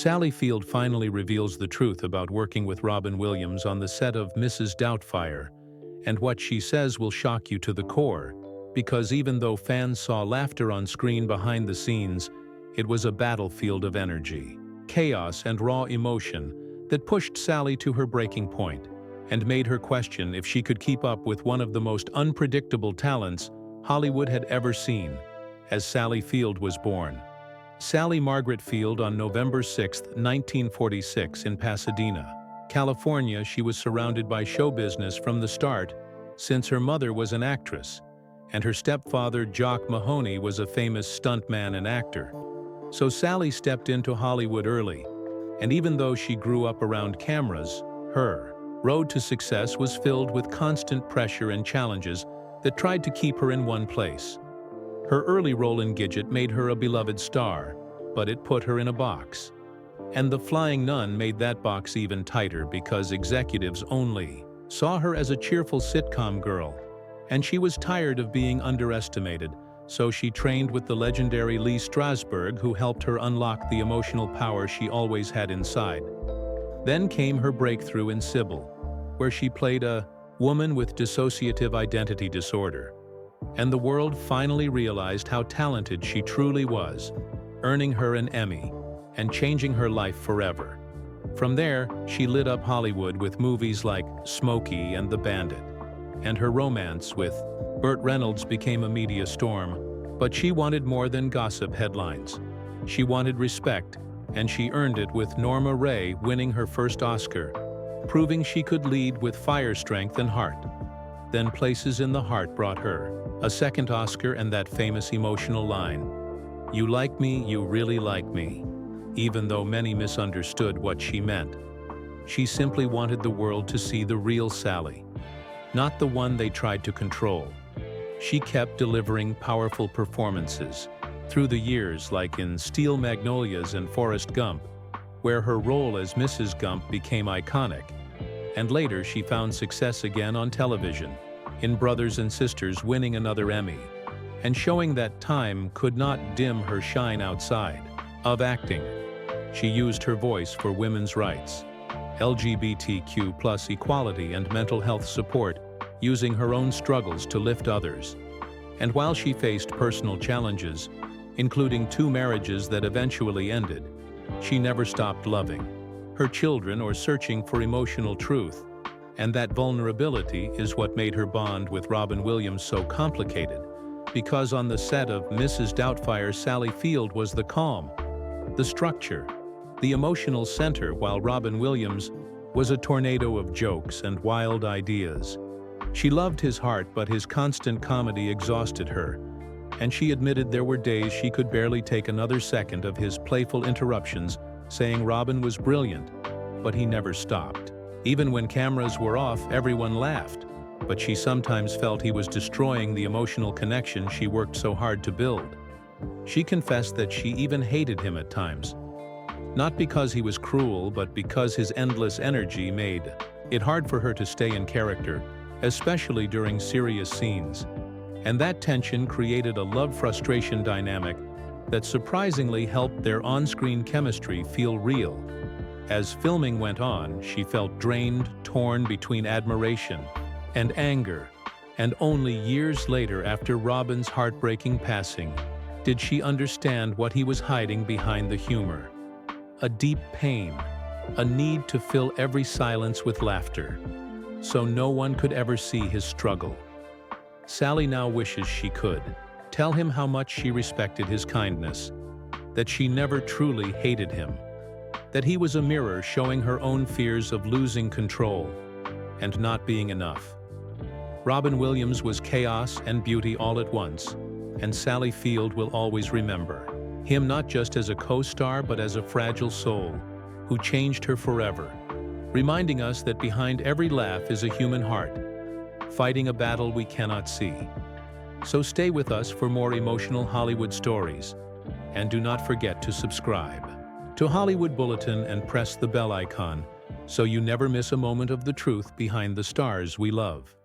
Sally Field finally reveals the truth about working with Robin Williams on the set of Mrs. Doubtfire, and what she says will shock you to the core, because even though fans saw laughter on screen behind the scenes, it was a battlefield of energy, chaos, and raw emotion that pushed Sally to her breaking point and made her question if she could keep up with one of the most unpredictable talents Hollywood had ever seen, as Sally Field was born. Sally Margaret Field on November 6, 1946 in Pasadena, California. She was surrounded by show business from the start, since her mother was an actress, and her stepfather, Jock Mahoney, was a famous stuntman and actor. So Sally stepped into Hollywood early, and even though she grew up around cameras, her road to success was filled with constant pressure and challenges that tried to keep her in one place. Her early role in Gidget made her a beloved star, but it put her in a box. And The Flying Nun made that box even tighter because executives only saw her as a cheerful sitcom girl, and she was tired of being underestimated, so she trained with the legendary Lee Strasberg, who helped her unlock the emotional power she always had inside. Then came her breakthrough in Sybil, where she played a woman with dissociative identity disorder. And the world finally realized how talented she truly was, earning her an Emmy and changing her life forever. From there, she lit up Hollywood with movies like Smokey and the Bandit, and her romance with Burt Reynolds became a media storm. But she wanted more than gossip headlines. She wanted respect, and she earned it with Norma Rae winning her first Oscar, proving she could lead with fire, strength, and heart. Then Places in the Heart brought her a second Oscar and that famous emotional line, "You like me, you really like me." Even though many misunderstood what she meant, she simply wanted the world to see the real Sally, not the one they tried to control. She kept delivering powerful performances through the years, like in Steel Magnolias and Forrest Gump, where her role as Mrs. Gump became iconic. And later she found success again on television, in Brothers and Sisters, winning another Emmy, and showing that time could not dim her shine outside of acting. She used her voice for women's rights, LGBTQ+ equality, and mental health support, using her own struggles to lift others. And while she faced personal challenges, including 2 marriages that eventually ended, she never stopped loving her children or searching for emotional truth. And that vulnerability is what made her bond with Robin Williams so complicated, because on the set of Mrs. Doubtfire, Sally Field was the calm, the structure, the emotional center, while Robin Williams was a tornado of jokes and wild ideas. She loved his heart, but his constant comedy exhausted her, and she admitted there were days she could barely take another second of his playful interruptions, saying Robin was brilliant, but he never stopped. Even when cameras were off, everyone laughed, but she sometimes felt he was destroying the emotional connection she worked so hard to build. She confessed that she even hated him at times, not because he was cruel, but because his endless energy made it hard for her to stay in character, especially during serious scenes. And that tension created a love-frustration dynamic that surprisingly helped their on-screen chemistry feel real. As filming went on, she felt drained, torn between admiration and anger, and only years later, after Robin's heartbreaking passing, did she understand what he was hiding behind the humor. A deep pain, a need to fill every silence with laughter, so no one could ever see his struggle. Sally now wishes she could tell him how much she respected his kindness, that she never truly hated him, that he was a mirror showing her own fears of losing control and not being enough. Robin Williams was chaos and beauty all at once, and Sally Field will always remember him not just as a co-star but as a fragile soul who changed her forever, reminding us that behind every laugh is a human heart, fighting a battle we cannot see. So stay with us for more emotional Hollywood stories, and do not forget to subscribe to Hollywood Bulletin and press the bell icon so you never miss a moment of the truth behind the stars we love.